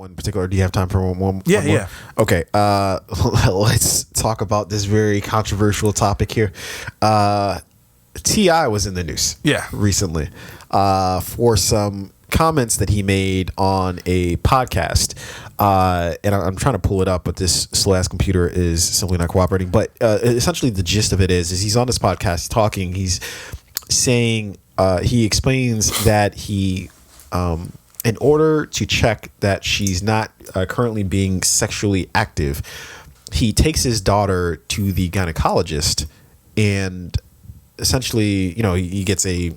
one particular? Do you have time for one more? Yeah. Okay. Let's talk about this very controversial topic here. T.I. was in the news. Yeah. Recently, for some comments that he made on a podcast. And I'm trying to pull it up, but this slow ass computer is simply not cooperating. But essentially, the gist of it is he's on this podcast talking. He's saying he explains that he. In order to check that she's not currently being sexually active, he takes his daughter to the gynecologist, and essentially, he gets a.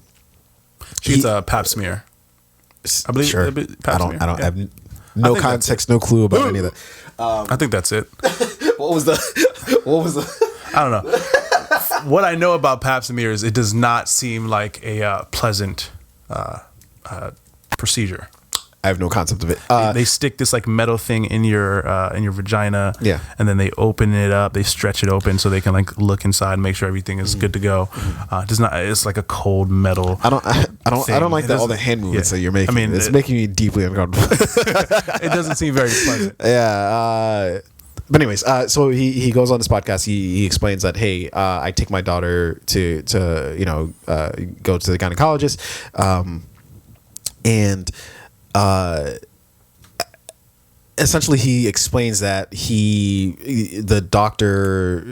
She's a pap smear. I believe. Sure. Pap smear. I have no context, no clue about any of that. I think that's it. What was the? I don't know. What I know about pap smear is it does not seem like a pleasant procedure. I have no concept of it. They stick this like metal thing in your vagina, and then they open it up. They stretch it open so they can like look inside and make sure everything is good to go. Does not. It's like a cold metal. I don't like all the hand movements that you're making. I mean, it's making me deeply uncomfortable. It doesn't seem very pleasant. Yeah. But anyways, so he goes on this podcast. He explains that, hey, I take my daughter to go to the gynecologist, and essentially he explains that the doctor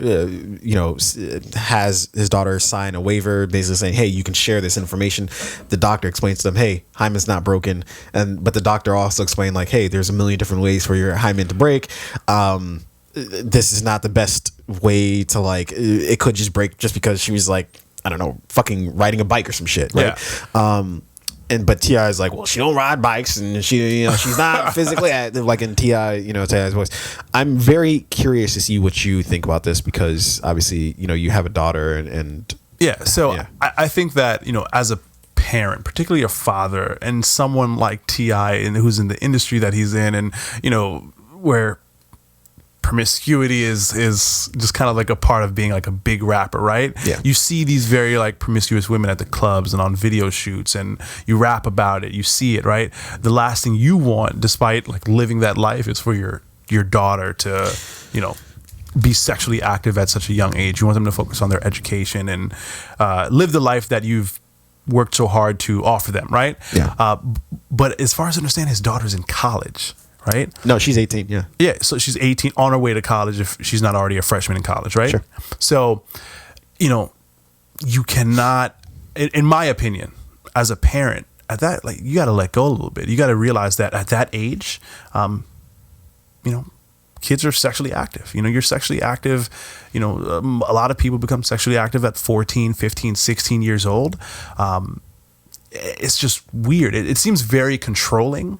has his daughter sign a waiver basically saying, hey, you can share this information. The doctor explains to them, hey, hymen's not broken, but the doctor also explained like, hey, there's a million different ways for your hymen to break. This is not the best way to like, it could just break just because she was like, I don't know, fucking riding a bike or some shit, right? But T.I. is like, well, she don't ride bikes, and she's not physically active, like in T.I.'s voice. I'm very curious to see what you think about this, because obviously, you have a daughter and I think that, as a parent, particularly a father, and someone like T.I. and who's in the industry that he's in, and where promiscuity is just kind of like a part of being like a big rapper, right? Yeah. You see these very like promiscuous women at the clubs and on video shoots, and you rap about it, you see it, right? The last thing you want, despite like living that life, is for your daughter to, be sexually active at such a young age. You want them to focus on their education and live the life that you've worked so hard to offer them, right? Yeah. But as far as I understand, his daughter's in college. Right? No, she's 18. Yeah. Yeah. So she's 18 on her way to college if she's not already a freshman in college. Right. Sure. So, you cannot, in my opinion, as a parent at that, like, you got to let go a little bit. You got to realize that at that age, kids are sexually active. You're sexually active. A lot of people become sexually active at 14, 15, 16 years old. It's just weird. It seems very controlling.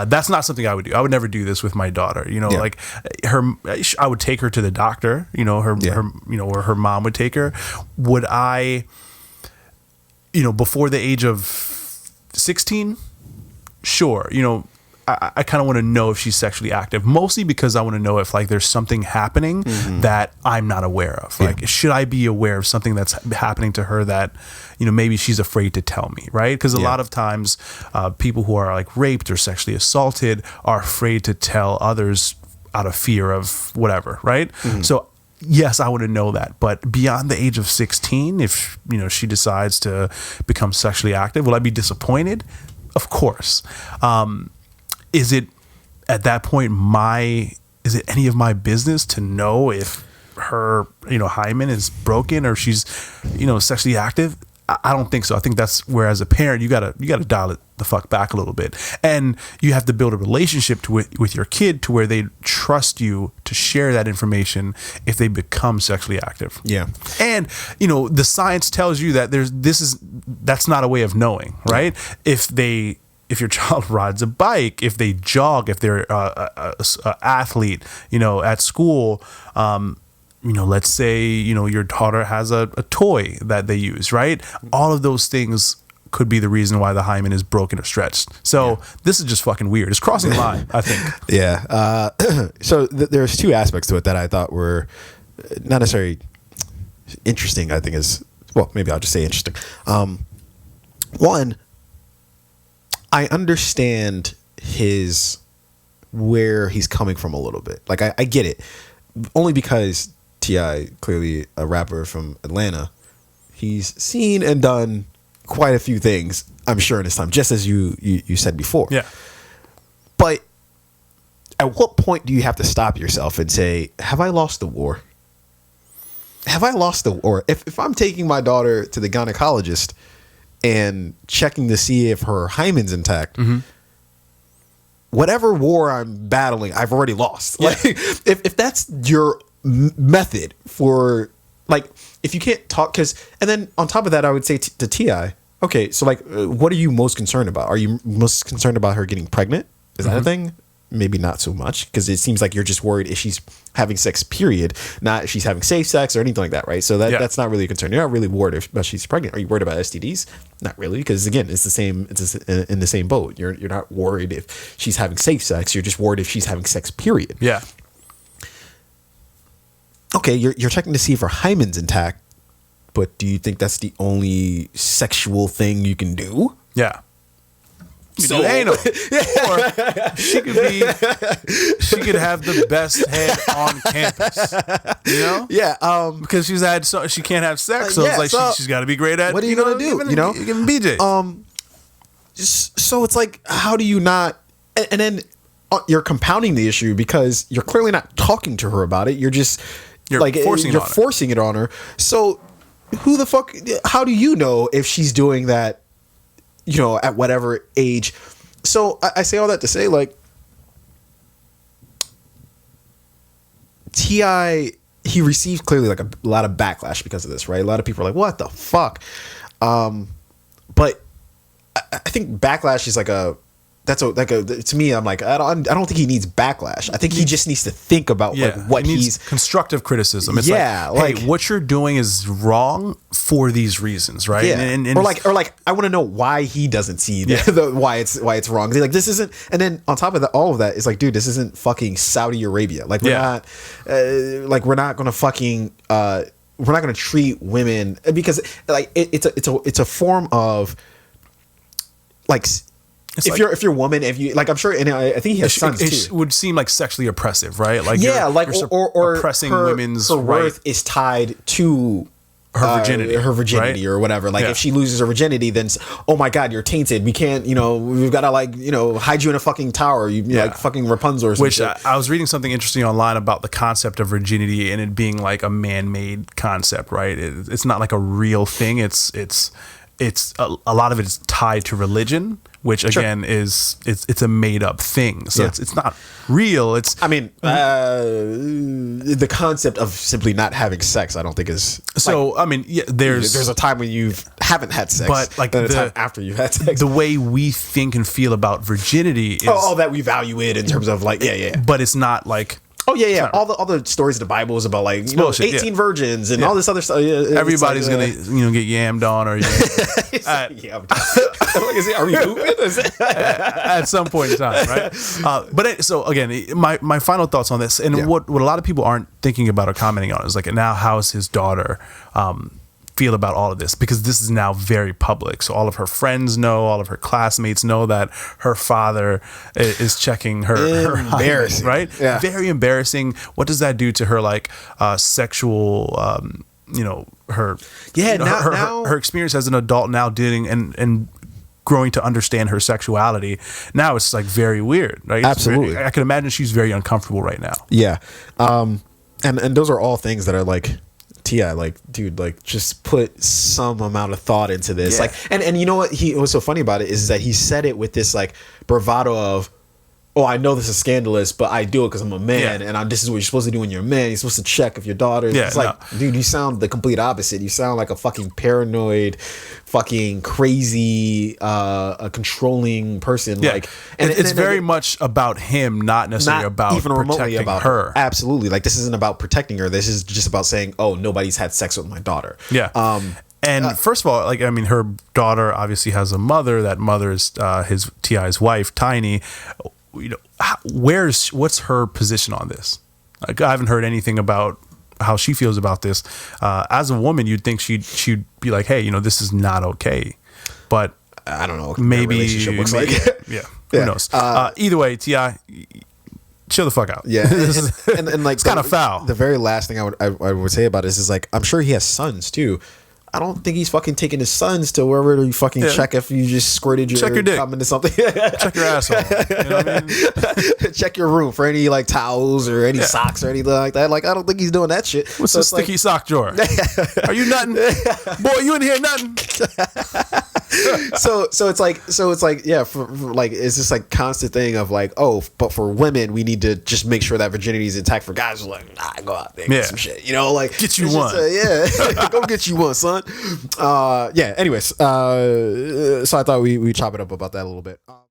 That's not something I would do. I would never do this with my daughter. Like I would take her to the doctor. Or her mom would take her. Would I? Before the age of 16, sure. I kind of want to know if she's sexually active, mostly because I want to know if like there's something happening that I'm not aware of. Like, should I be aware of something that's happening to her that, maybe she's afraid to tell me, right? Because a lot of times people who are like raped or sexually assaulted are afraid to tell others out of fear of whatever, right? So yes, I want to know that. But beyond the age of 16, if, she decides to become sexually active, will I be disappointed? Of course. Is it at that point is it any of my business to know if her, hymen is broken or she's, sexually active? I don't think so. I think that's where, as a parent, you gotta dial it the fuck back a little bit, and you have to build a relationship with your kid to where they trust you to share that information if they become sexually active. Yeah, and the science tells you that that's not a way of knowing, right? If your child rides a bike, if they jog, if they're a athlete, at school, let's say, your daughter has a toy that they use, right? All of those things could be the reason why the hymen is broken or stretched. So this is just fucking weird. It's crossing the line, I think. Yeah. So there's two aspects to it that I thought were not necessarily interesting, I think maybe I'll just say interesting. One, I understand his where he's coming from a little bit. Like I get it, only because T.I., clearly a rapper from Atlanta, he's seen and done quite a few things, I'm sure, in his time, just as you said before. Yeah. But at what point do you have to stop yourself and say, have I lost the war? Have I lost the war? If I'm taking my daughter to the gynecologist and checking to see if her hymen's intact, whatever war I'm battling, I've already lost. Yeah. Like, if that's your method for, like, if you can't talk, and then on top of that, I would say to T.I., okay, so like, what are you most concerned about? Are you most concerned about her getting pregnant? Is that a thing? Maybe not so much, because it seems like you're just worried if she's having sex, period, not if she's having safe sex or anything like that, right? So that's not really a concern. You're not really worried about she's pregnant. Are you worried about STDs? Not really, because again, it's the same. It's in the same boat. You're not worried if she's having safe sex. You're just worried if she's having sex, period. Yeah. Okay, you're checking to see if her hymen's intact, but do you think that's the only sexual thing you can do? Yeah. So anal. Or she could have the best head on campus. You know? Yeah. Because she can't have sex, so it's like she's got to be great at. What are you gonna do? Giving BJ. So it's like, how do you not? And then you're compounding the issue because you're clearly not talking to her about it. You're just forcing it on her. So who the fuck? How do you know if she's doing that? At whatever age. So I say all that to say, like, T.I., he received clearly like a lot of backlash because of this, right? A lot of people are like, what the fuck? But I think backlash is to me, I'm like, I don't think he needs backlash. I think he just needs to think about what he's constructive criticism. It's hey, what you're doing is wrong for these reasons, right? Yeah. And or like I want to know why he doesn't see why it's wrong. Like, this isn't, and then on top of that, all of that is like, dude, this isn't fucking Saudi Arabia. Like, we're not we're not gonna fucking we're not gonna treat women, because like it's a form of like. If you're a woman, if you like, I'm sure, and I think he has sons too. It would seem like sexually oppressive, right? Like or oppressing women's her worth is tied to her virginity, right? Or whatever. Like, if she loses her virginity, then oh my god, you're tainted. We can't, we've got to hide you in a fucking tower. Like fucking Rapunzel or something. Which I was reading something interesting online about the concept of virginity and it being like a man-made concept, right? It's not like a real thing. It's a lot of it is tied to religion, which again is it's a made up thing. So it's not real. The concept of simply not having sex, I don't think is. So there's a time when you haven't had sex, but like the time after you've had sex. The way we think and feel about virginity is that we value it in terms of like but it's not like. Oh yeah. All the stories of the Bible is about like 18 virgins and all this other stuff. Everybody's gonna get yammed on or are we pooping? At some point in time, right? So again, my final thoughts on this and what a lot of people aren't thinking about or commenting on is like, now how's his daughter feel about all of this, because this is now very public. So all of her friends know, all of her classmates know that her father is checking her embarrassing, right? Yeah. Very embarrassing. What does that do to her like sexual her her experience as an adult now dealing and growing to understand her sexuality. Now it's like very weird, right? Absolutely. I can imagine she's very uncomfortable right now. Yeah. And those are all things that are like, T.I., like, dude, like, just put some amount of thought into this. Yeah. Like, and you know what was so funny about it is that he said it with this like bravado of, oh, I know this is scandalous, but I do it because I'm a man, and this is what you're supposed to do when you're a man. You're supposed to check if your daughter. It's like, dude, you sound the complete opposite. You sound like a fucking paranoid, fucking crazy, a controlling person. Yeah. Like, and it's very much about him, not necessarily about even remotely about her. Absolutely, like, this isn't about protecting her. This is just about saying, oh, nobody's had sex with my daughter. Yeah. And first of all, like, I mean, her daughter obviously has a mother. That mother is his T.I.'s wife, Tiny. What's her position on this? Like, I haven't heard anything about how she feels about this. As a woman, you'd think she'd be like, hey, this is not okay. But I don't know. Maybe their relationship looks like. Who knows? Either way, T.I., chill the fuck out. Yeah, and like it's kind of foul. The very last thing I would say about this is like I'm sure he has sons too. I don't think he's fucking taking his sons to wherever you fucking check if you just squirted your dick. cum into something. Check your asshole. You know what I mean? Check your room for any like towels or any socks or anything like that. Like I don't think he's doing that shit. What's the sticky sock drawer? Are you nutting? Boy, you in here nutting? so it's like yeah, for like it's just like constant thing of like, oh, but for women we need to just make sure that virginity is intact. For guys, like, nah, go out there and get some shit, you know, like get you one. Go get you one, son. Yeah, anyways, so I thought we chop it up about that a little bit.